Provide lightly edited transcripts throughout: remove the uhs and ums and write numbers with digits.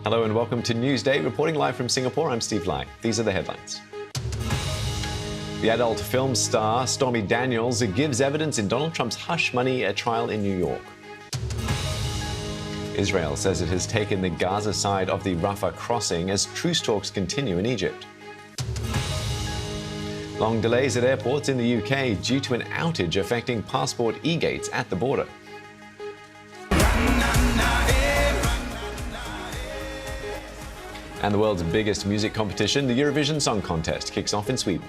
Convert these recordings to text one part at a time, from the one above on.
Hello and welcome to Newsday. Reporting live from Singapore, I'm Steve Lai. These are the headlines. The adult film star Stormy Daniels gives evidence in Donald Trump's hush money trial in New York. Israel says it has taken the Gaza side of the Rafah crossing as truce talks continue in Egypt. Long delays at airports in the UK due to an outage affecting passport e-gates at the border. And the world's biggest music competition, the Eurovision Song Contest, kicks off in Sweden.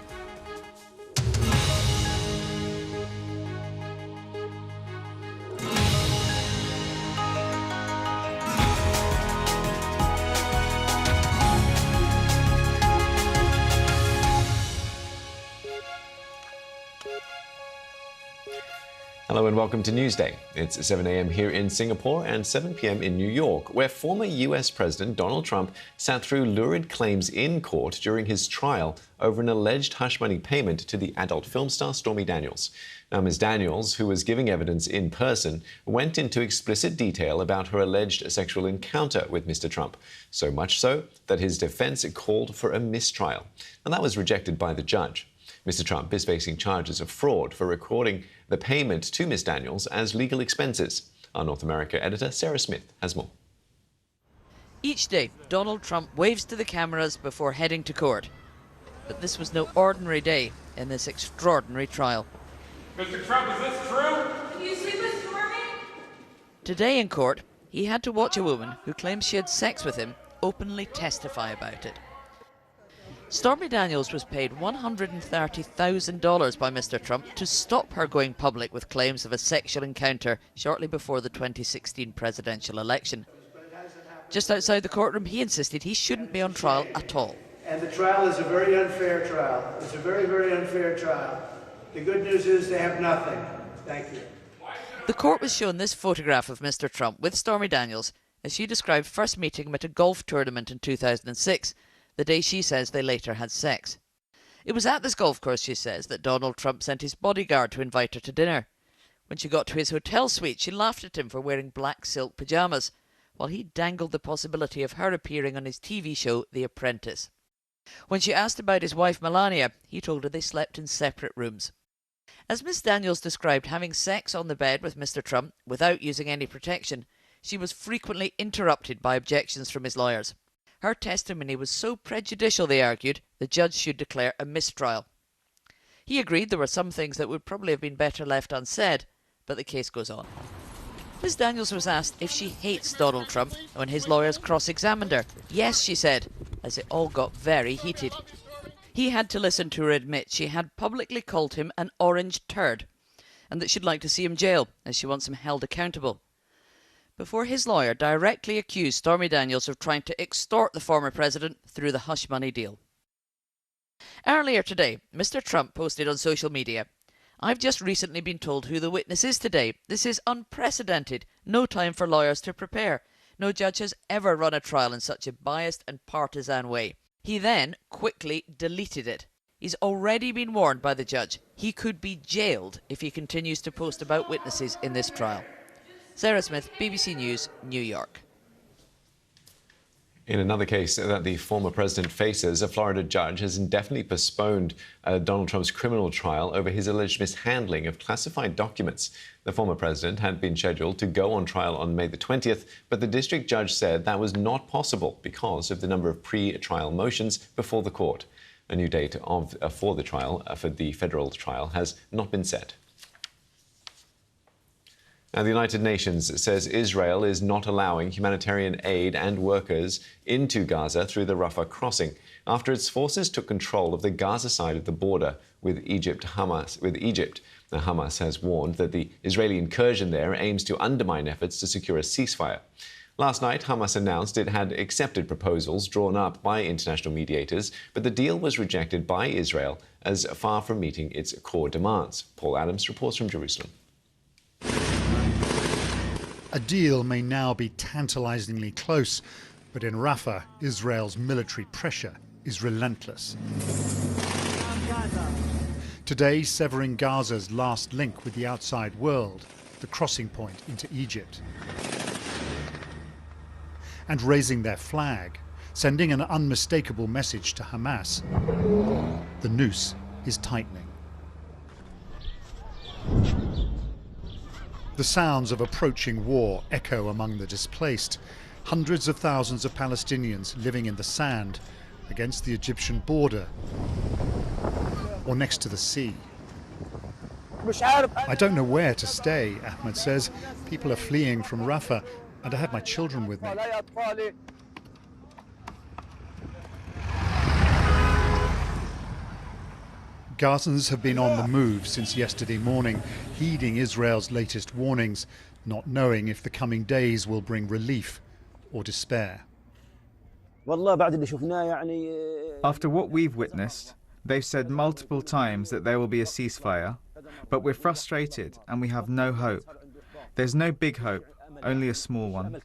Hello and welcome to Newsday. It's 7 a.m. here in Singapore and 7 p.m. in New York, where former U.S. President Donald Trump sat through lurid claims in court during his trial over an alleged hush money payment to the adult film star Stormy Daniels. Now, Ms. Daniels, who was giving evidence in person, went into explicit detail about her alleged sexual encounter with Mr. Trump, so much so that his defense called for a mistrial. And that was rejected by the judge. Mr. Trump is facing charges of fraud for recording the payment to Ms. Daniels as legal expenses. Our North America editor, Sarah Smith, has more. Each day, Donald Trump waves to the cameras before heading to court. But this was no ordinary day in this extraordinary trial. Mr. Trump, is this true? Can you sleep with Stormy? Today in court, he had to watch a woman who claims she had sex with him openly testify about it. Stormy Daniels was paid $130,000 by Mr. Trump to stop her going public with claims of a sexual encounter shortly before the 2016 presidential election. Just outside the courtroom, he insisted he shouldn't be on trial at all. And the trial is a very unfair trial. It's a very, very unfair trial. The good news is they have nothing. Thank you. The court was shown this photograph of Mr. Trump with Stormy Daniels as she described first meeting him at a golf tournament in 2006. The day she says they later had sex. It was at this golf course, she says, that Donald Trump sent his bodyguard to invite her to dinner. When she got to his hotel suite, she laughed at him for wearing black silk pyjamas, while he dangled the possibility of her appearing on his TV show, The Apprentice. When she asked about his wife Melania, he told her they slept in separate rooms. As Miss Daniels described having sex on the bed with Mr. Trump without using any protection, she was frequently interrupted by objections from his lawyers. Her testimony was so prejudicial, they argued, the judge should declare a mistrial. He agreed there were some things that would probably have been better left unsaid, but the case goes on. Ms. Daniels was asked if she hates Donald Trump when his lawyers cross-examined her. Yes, she said, as it all got very heated. He had to listen to her admit she had publicly called him an orange turd, and that she'd like to see him jail, as she wants him held accountable. Before his lawyer directly accused Stormy Daniels of trying to extort the former president through the hush money deal. Earlier today, Mr. Trump posted on social media, "I've just recently been told who the witness is today. This is unprecedented. No time for lawyers to prepare. No judge has ever run a trial in such a biased and partisan way." He then quickly deleted it. He's already been warned by the judge. He could be jailed if he continues to post about witnesses in this trial. Sarah Smith, BBC News, New York. In another case that the former president faces, a Florida judge has indefinitely postponed Donald Trump's criminal trial over his alleged mishandling of classified documents. The former president had been scheduled to go on trial on May the 20th, but the district judge said that was not possible because of the number of pre-trial motions before the court. A new date for the trial, for the federal trial, has not been set. Now, the United Nations says Israel is not allowing humanitarian aid and workers into Gaza through the Rafah crossing after its forces took control of the Gaza side of the border with Egypt. Now, Hamas has warned that the Israeli incursion there aims to undermine efforts to secure a ceasefire. Last night, Hamas announced it had accepted proposals drawn up by international mediators, but the deal was rejected by Israel as far from meeting its core demands. Paul Adams reports from Jerusalem. A deal may now be tantalizingly close, but in Rafah, Israel's military pressure is relentless. Today, severing Gaza's last link with the outside world, the crossing point into Egypt. and raising their flag, sending an unmistakable message to Hamas. The noose is tightening. The sounds of approaching war echo among the displaced. Hundreds of thousands of Palestinians living in the sand against the Egyptian border or next to the sea. I don't know where to stay, Ahmed says. People are fleeing from Rafah and I have my children with me. Gazans have been on the move since yesterday morning, heeding Israel's latest warnings, not knowing if the coming days will bring relief or despair. After what we've witnessed, they've said multiple times that there will be a ceasefire, but we're frustrated and we have no hope. There's no big hope, only a small one.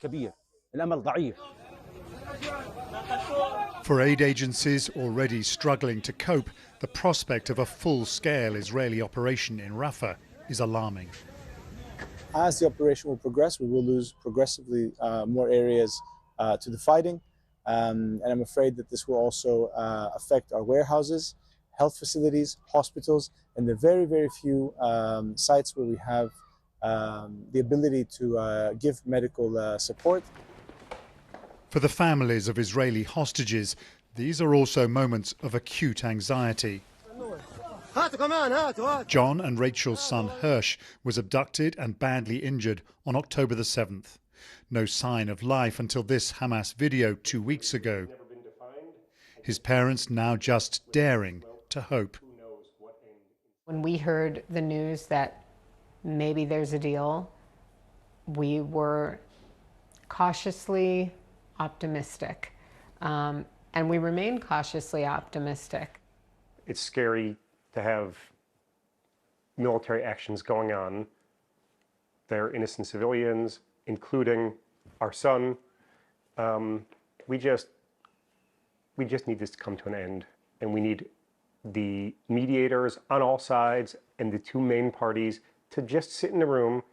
For aid agencies already struggling to cope, the prospect of a full-scale Israeli operation in Rafah is alarming. As the operation will progress, we will lose progressively more areas to the fighting. And I'm afraid that this will also affect our warehouses, health facilities, hospitals, and the very, very few sites where we have the ability to give medical support. For the families of Israeli hostages, these are also moments of acute anxiety. John and Rachel's son Hirsch was abducted and badly injured on October the 7th. No sign of life until this Hamas video 2 weeks ago. His parents now just daring to hope. When we heard the news that maybe there's a deal, we were cautiously optimistic, and we remain cautiously optimistic. It's scary to have military actions going on. They're innocent civilians, including our son. We just need this to come to an end, and we need the mediators on all sides and the two main parties to just sit in the room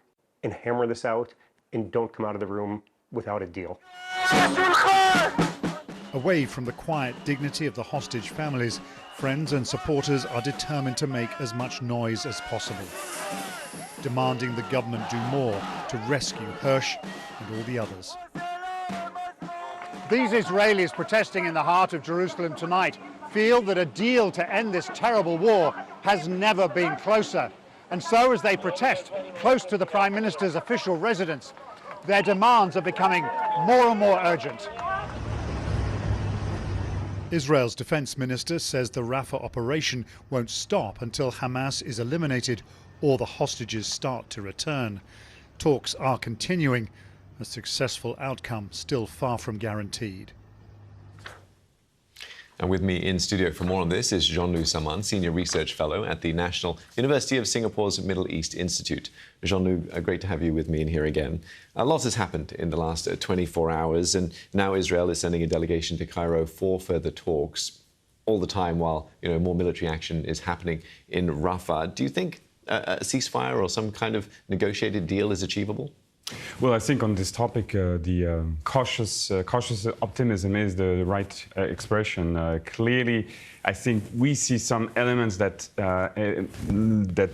and hammer this out and don't come out of the room without a deal. Away from the quiet dignity of the hostage families, friends and supporters are determined to make as much noise as possible, demanding the government do more to rescue Hirsch and all the others. These Israelis protesting in the heart of Jerusalem tonight feel that a deal to end this terrible war has never been closer. And so as they protest close to the Prime Minister's official residence, their demands are becoming more and more urgent. Israel's defense minister says the Rafah operation won't stop until Hamas is eliminated or the hostages start to return. Talks are continuing, a successful outcome still far from guaranteed. And with me in studio for more on this is Jean-Louis Saman, Senior Research Fellow at the National University of Singapore's Middle East Institute. Jean-Louis, great to have you with me in here again. A lot has happened in the last 24 hours, and now Israel is sending a delegation to Cairo for further talks, all the time while more military action is happening in Rafah. Do you think a ceasefire or some kind of negotiated deal is achievable? Well, I think on this topic, the cautious optimism is the right expression. Clearly, I think we see some elements that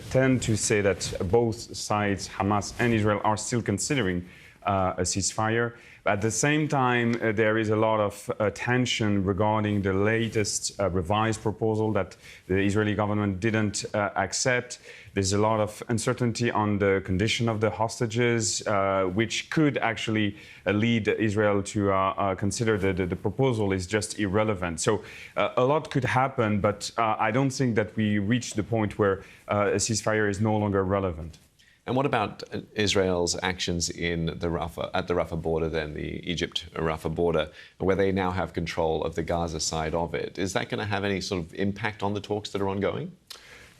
tend to say that both sides, Hamas and Israel, are still considering a ceasefire. At the same time, there is a lot of tension regarding the latest revised proposal that the Israeli government didn't accept. There's a lot of uncertainty on the condition of the hostages, which could actually lead Israel to consider the proposal is just irrelevant. So a lot could happen, but I don't think that we reached the point where a ceasefire is no longer relevant. And what about Israel's actions at the Rafah border, then the Egypt-Rafah border, where they now have control of the Gaza side of it? Is that going to have any sort of impact on the talks that are ongoing?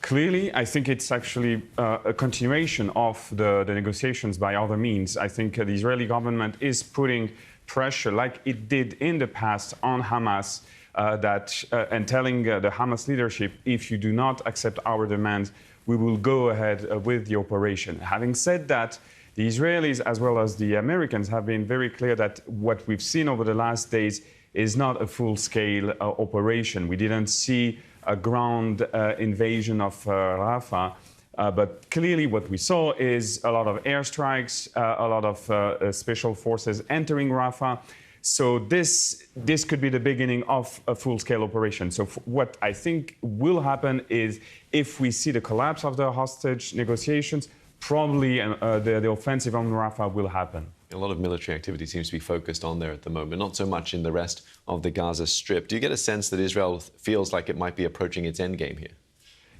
Clearly, I think it's actually a continuation of the negotiations by other means. I think the Israeli government is putting pressure, like it did in the past, on Hamas, and telling the Hamas leadership, if you do not accept our demands, we will go ahead with the operation. Having said that, the Israelis as well as the Americans have been very clear that what we've seen over the last days is not a full-scale operation. We didn't see a ground invasion of Rafah, but clearly what we saw is a lot of airstrikes, a lot of special forces entering Rafah. So this could be the beginning of a full-scale operation. So what I think will happen is if we see the collapse of the hostage negotiations, probably the offensive on Rafah will happen. A lot of military activity seems to be focused on there at the moment, not so much in the rest of the Gaza Strip. Do you get a sense that Israel feels like it might be approaching its endgame here?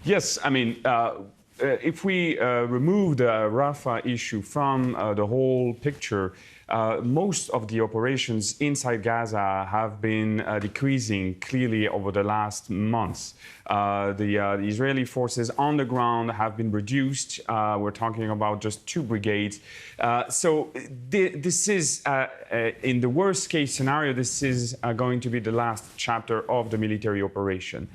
Yes, I mean, if we remove the Rafah issue from the whole picture, most of the operations inside Gaza have been decreasing clearly over the last months. The Israeli forces on the ground have been reduced. We're talking about just 2 brigades. So this is, in the worst case scenario, this is going to be the last chapter of the military operation.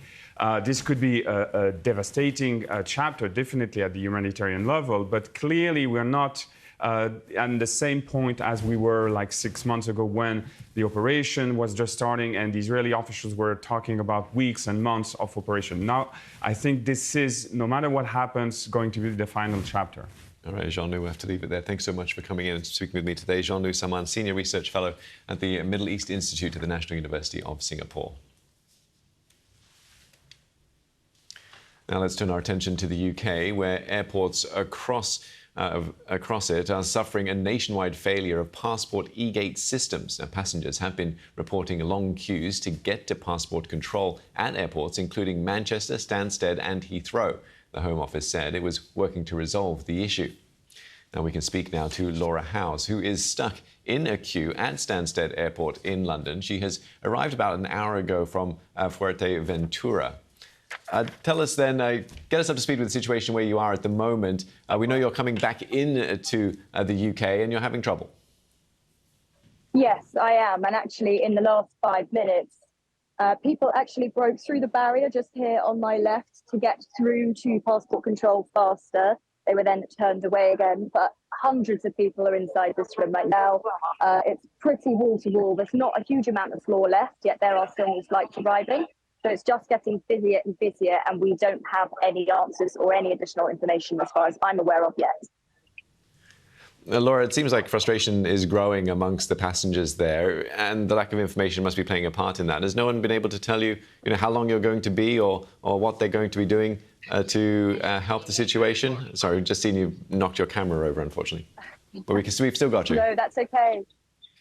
This could be a devastating chapter, definitely at the humanitarian level, but clearly we're not at the same point as we were like 6 months ago when the operation was just starting and the Israeli officials were talking about weeks and months of operation. Now, I think this is, no matter what happens, going to be the final chapter. All right, Jean-Louis, we have to leave it there. Thanks so much for coming in and speaking with me today. Jean-Louis Saman, Senior Research Fellow at the Middle East Institute at the National University of Singapore. Now let's turn our attention to the UK, where airports across it are suffering a nationwide failure of passport e-gate systems. Now, passengers have been reporting long queues to get to passport control at airports, including Manchester, Stansted and Heathrow. The Home Office said it was working to resolve the issue. Now we can speak now to Laura Howes, who is stuck in a queue at Stansted Airport in London. She has arrived about an hour ago from Fuerteventura. Tell us then, get us up to speed with the situation where you are at the moment. We know you're coming back into the UK and you're having trouble. Yes, I am. And actually, in the last 5 minutes, people actually broke through the barrier just here on my left to get through to passport control faster. They were then turned away again. But hundreds of people are inside this room right now. It's pretty wall to wall. There's not a huge amount of floor left, yet there are still more flights arriving. So it's just getting busier and busier, and we don't have any answers or any additional information as far as I'm aware of yet. Laura, it seems like frustration is growing amongst the passengers there, and the lack of information must be playing a part in that. Has no one been able to tell you, how long you're going to be or what they're going to be doing to help the situation? Sorry, we've just seen you knocked your camera over, unfortunately. But we've still got you. No, that's okay.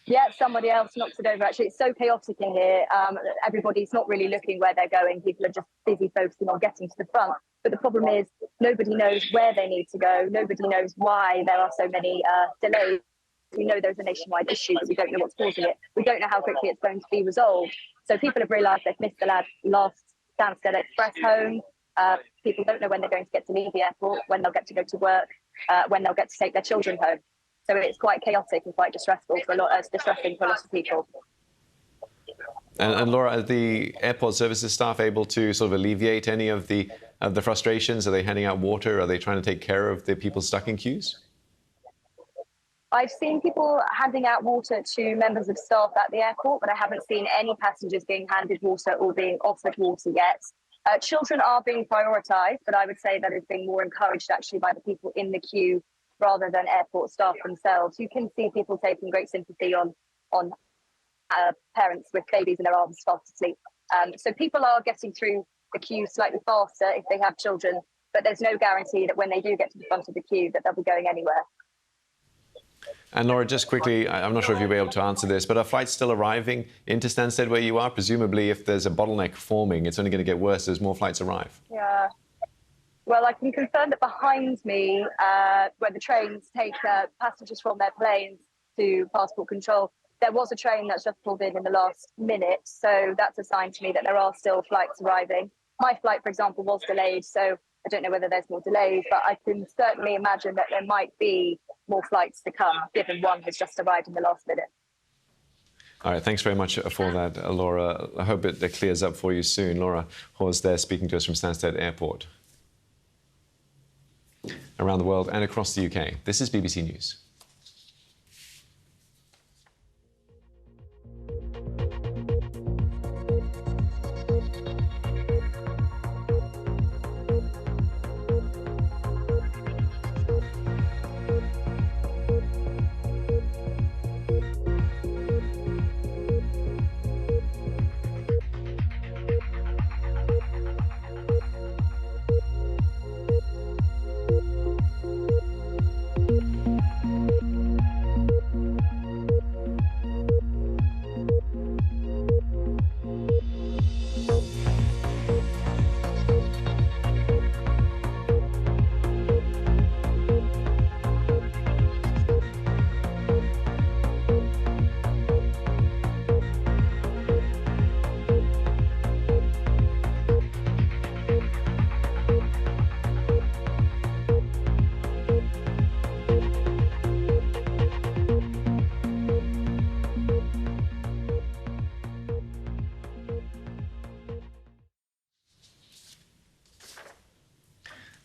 Yeah, somebody else knocks it over. Actually, it's so chaotic in here. Everybody's not really looking where they're going. People are just busy focusing on getting to the front. But the problem is nobody knows where they need to go. Nobody knows why there are so many delays. We know there's a nationwide issue, but we don't know what's causing it. We don't know how quickly it's going to be resolved. So people have realised they've missed the last Stansted Express home. People don't know when they're going to get to leave the airport, when they'll get to go to work, when they'll get to take their children home. So it's quite chaotic and quite distressing for a lot of people. And Laura, are the airport services staff able to sort of alleviate any of the frustrations? Are they handing out water? Are they trying to take care of the people stuck in queues? I've seen people handing out water to members of staff at the airport, but I haven't seen any passengers being handed water or being offered water yet. Children are being prioritised, but I would say that it's being more encouraged actually by the people in the queue rather than airport staff themselves. You can see people taking great sympathy on parents with babies in their arms fast asleep. So people are getting through the queue slightly faster if they have children, but there's no guarantee that when they do get to the front of the queue that they'll be going anywhere. And Laura, just quickly, I'm not sure if you'll be able to answer this, but are flights still arriving into Stansted where you are? Presumably, if there's a bottleneck forming, it's only going to get worse as more flights arrive. Yeah. Well, I can confirm that behind me, where the trains take passengers from their planes to passport control, there was a train that's just pulled in the last minute. So that's a sign to me that there are still flights arriving. My flight, for example, was delayed. So I don't know whether there's more delays, but I can certainly imagine that there might be more flights to come, given one has just arrived in the last minute. All right, thanks very much for that, Laura. I hope it clears up for you soon. Laura Hawes there speaking to us from Stansted Airport. Around the world and across the UK, this is BBC News.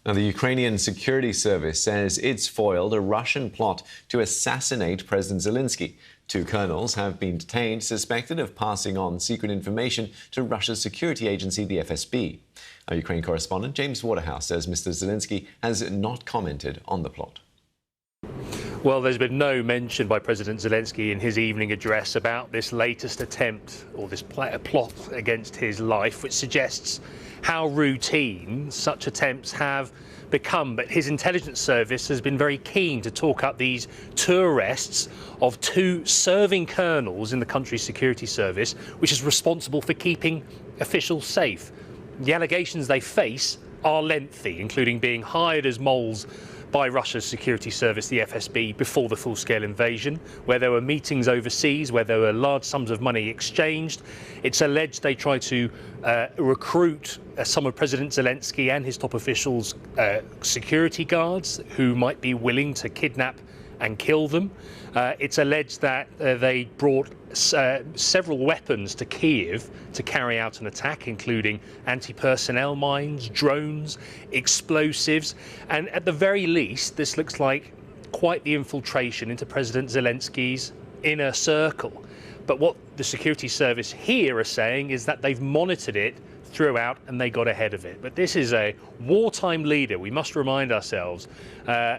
Now, the Ukrainian security service says it's foiled a Russian plot to assassinate President Zelensky. 2 colonels have been detained, suspected of passing on secret information to Russia's security agency, the FSB. Our Ukraine correspondent James Waterhouse says Mr. Zelensky has not commented on the plot. Well, there's been no mention by President Zelensky in his evening address about this latest attempt or this plot against his life, which suggests how routine such attempts have become. But his intelligence service has been very keen to talk up these 2 arrests of 2 serving colonels in the country's security service, which is responsible for keeping officials safe. The allegations they face are lengthy, including being hired as moles by Russia's security service, the FSB, before the full-scale invasion, where there were meetings overseas, where there were large sums of money exchanged. It's alleged they tried to recruit some of President Zelensky and his top officials' security guards who might be willing to kidnap and kill them. It's alleged that they brought several weapons to Kiev to carry out an attack, including anti-personnel mines, drones, explosives, and at the very least this looks like quite the infiltration into President Zelensky's inner circle. But what the security service here are saying is that they've monitored it throughout and they got ahead of it. But this is a wartime leader, we must remind ourselves,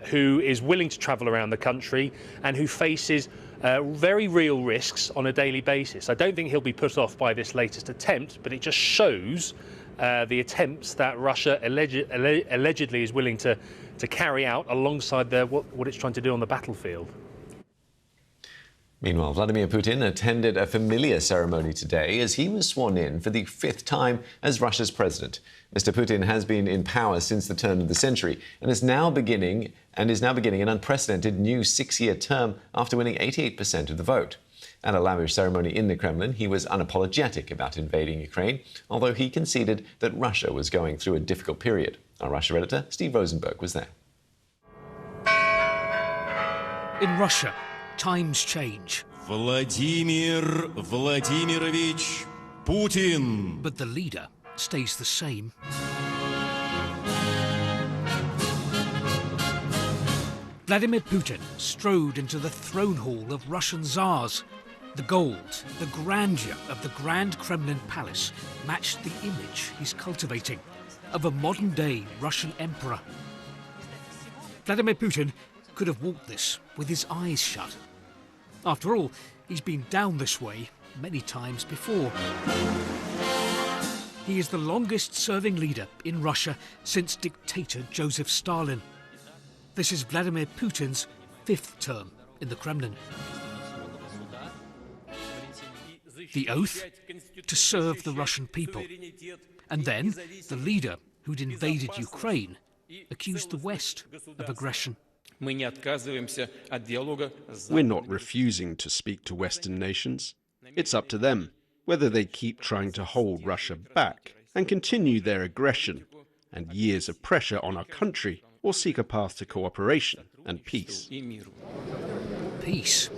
who is willing to travel around the country and who faces very real risks on a daily basis. I don't think he'll be put off by this latest attempt, but it just shows the attempts that Russia allegedly is willing to carry out alongside what it's trying to do on the battlefield. Meanwhile, Vladimir Putin attended a familiar ceremony today as he was sworn in for the 5th time as Russia's president. Mr. Putin has been in power since the turn of the century and is now beginning an unprecedented new 6-year term after winning 88% of the vote. At a lavish ceremony in the Kremlin, he was unapologetic about invading Ukraine, although he conceded that Russia was going through a difficult period. Our Russia editor, Steve Rosenberg, was there. In Russia, times change. Vladimir Vladimirovich Putin. But the leader stays the same. Vladimir Putin strode into the throne hall of Russian Tsars. The gold, the grandeur of the Grand Kremlin Palace matched the image he's cultivating of a modern-day Russian emperor. Vladimir Putin could have walked this with his eyes shut. After all, he's been down this way many times before. He is the longest-serving leader in Russia since dictator Joseph Stalin. This is Vladimir Putin's 5th term in the Kremlin. The oath? To serve the Russian people. And then, the leader who'd invaded Ukraine accused the West of aggression. We're not refusing to speak to Western nations. It's up to them whether they keep trying to hold Russia back and continue their aggression and years of pressure on our country, or seek a path to cooperation and peace. Peace?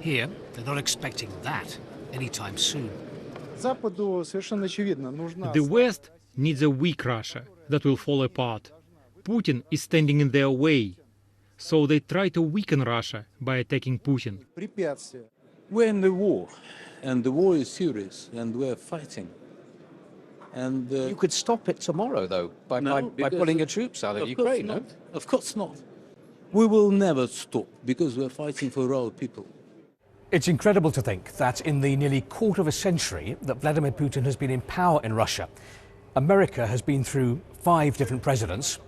Here, they're not expecting that anytime soon. The West needs a weak Russia that will fall apart. Putin is standing in their way. So they try to weaken Russia by attacking Putin. We're in the war, and the war is serious, and we're fighting. And you could stop it tomorrow, though, by pulling your troops out of Ukraine, no? Of course not. We will never stop, because we're fighting for our people. It's incredible to think that in the nearly quarter of a century that Vladimir Putin has been in power in Russia, America has been through 5 different presidents.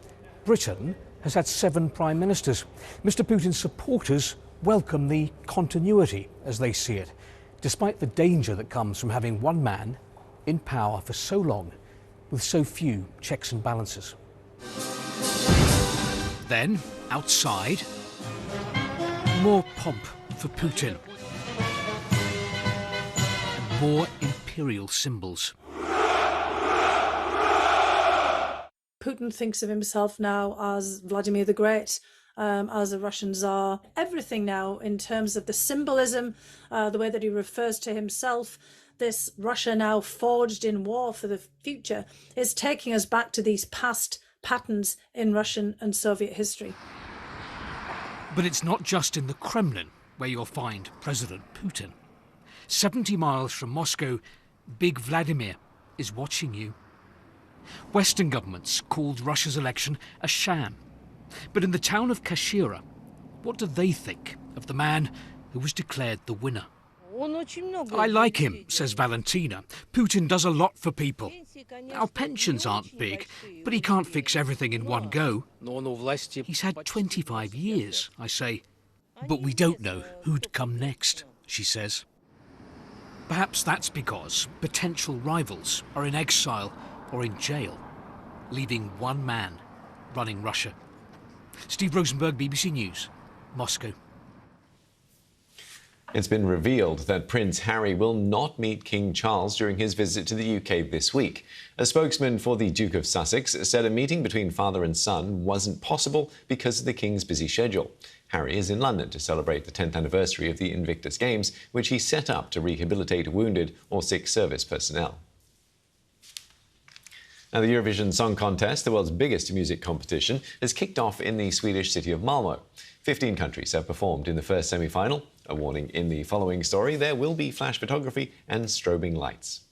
Britain has had 7 prime ministers. Mr. Putin's supporters welcome the continuity as they see it, despite the danger that comes from having one man in power for so long with so few checks and balances. Then, outside, more pomp for Putin and more imperial symbols. Putin thinks of himself now as Vladimir the Great, as a Russian Tsar. Everything now in terms of the symbolism, the way that he refers to himself, this Russia now forged in war for the future, is taking us back to these past patterns in Russian and Soviet history. But it's not just in the Kremlin where you'll find President Putin. 70 miles from Moscow, Big Vladimir is watching you. Western governments called Russia's election a sham. But in the town of Kashira, what do they think of the man who was declared the winner? I like him, says Valentina. Putin does a lot for people. Our pensions aren't big, but he can't fix everything in one go. He's had 25 years, I say. But we don't know who'd come next, she says. Perhaps that's because potential rivals are in exile or in jail, leaving one man running Russia. Steve Rosenberg, BBC News, Moscow. It's been revealed that Prince Harry will not meet King Charles during his visit to the UK this week. A spokesman for the Duke of Sussex said a meeting between father and son wasn't possible because of the King's busy schedule. Harry is in London to celebrate the 10th anniversary of the Invictus Games, which he set up to rehabilitate wounded or sick service personnel. Now, the Eurovision Song Contest, the world's biggest music competition, has kicked off in the Swedish city of Malmö. 15 countries have performed in the first semi-final. A warning in the following story, there will be flash photography and strobing lights.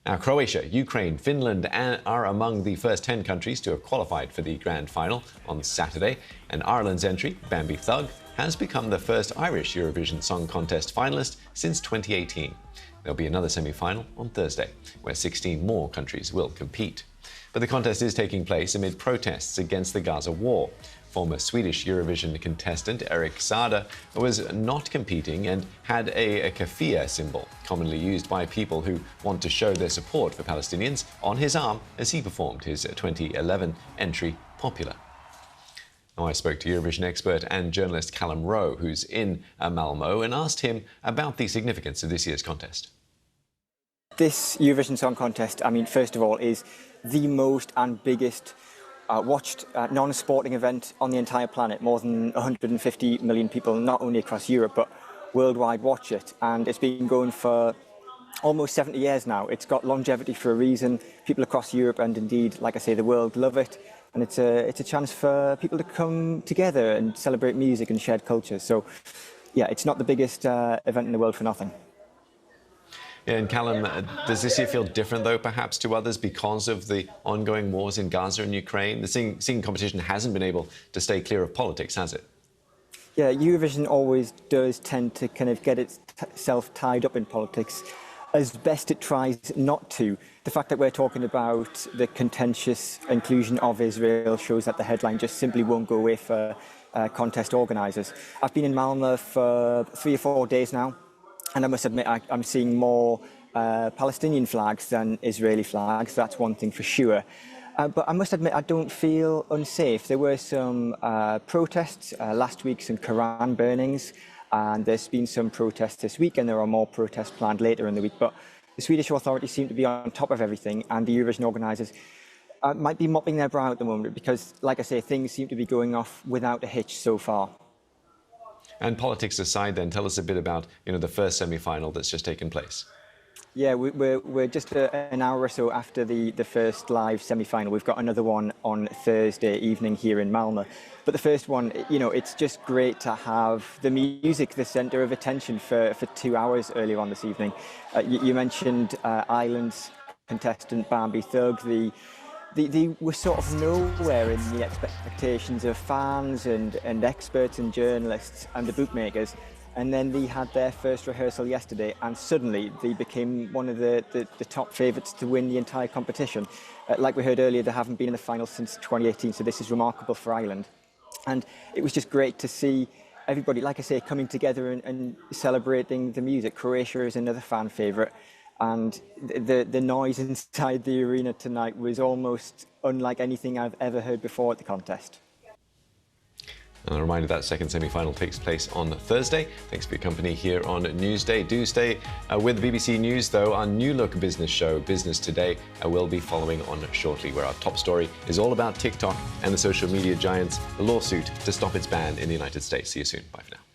Now, Croatia, Ukraine, Finland are among the first 10 countries to have qualified for the grand final on Saturday. And Ireland's entry, Bambi Thug, has become the first Irish Eurovision Song Contest finalist since 2018. There'll be another semi-final on Thursday, where 16 more countries will compete. But the contest is taking place amid protests against the Gaza war. Former Swedish Eurovision contestant Erik Saade was not competing and had a keffiyeh symbol, commonly used by people who want to show their support for Palestinians, on his arm as he performed his 2011 entry, Popular. Now, I spoke to Eurovision expert and journalist Callum Rowe, who's in Malmö, and asked him about the significance of this year's contest. This Eurovision Song Contest, I mean, first of all, is the most and biggest watched non-sporting event on the entire planet. More than 150 million people, not only across Europe, but worldwide watch it. And it's been going for almost 70 years now. It's got longevity for a reason. People across Europe and indeed, like I say, the world love it. And it's a chance for people to come together and celebrate music and shared culture. So, yeah, it's not the biggest event in the world for nothing. Yeah, and Callum, does this year feel different, though, perhaps to others because of the ongoing wars in Gaza and Ukraine? The singing competition hasn't been able to stay clear of politics, has it? Yeah, Eurovision always does tend to kind of get itself tied up in politics, as best it tries not to. The fact that we're talking about the contentious inclusion of Israel shows that the headline just simply won't go away for contest organisers. I've been in Malmö for 3 or 4 days now. And I must admit, I'm seeing more Palestinian flags than Israeli flags. That's one thing for sure. But I must admit, I don't feel unsafe. There were some protests last week, some Quran burnings, and there's been some protests this week, and there are more protests planned later in the week. But the Swedish authorities seem to be on top of everything, and the Eurovision organisers might be mopping their brow at the moment because, like I say, things seem to be going off without a hitch so far. And politics aside, then, tell us a bit about the first semi-final that's just taken place. Yeah, we're just an hour or so after the first live semi-final. We've got another one on Thursday evening here in Malmö. But the first one, it's just great to have the music the centre of attention for 2 hours earlier on this evening. You mentioned Ireland's contestant Bambi Thug. They were sort of nowhere in the expectations of fans and experts and journalists and the bookmakers. And then they had their first rehearsal yesterday, and suddenly they became one of the top favourites to win the entire competition. Like we heard earlier, they haven't been in the final since 2018, so this is remarkable for Ireland. And it was just great to see everybody, like I say, coming together and celebrating the music. Croatia is another fan favourite. And the noise inside the arena tonight was almost unlike anything I've ever heard before at the contest. And a reminder that second semi-final takes place on Thursday. Thanks for your company here on Newsday. Do stay with BBC News, though. Our new look business show, Business Today, will be following on shortly, where our top story is all about TikTok and the social media giant's lawsuit to stop its ban in the United States. See you soon. Bye for now.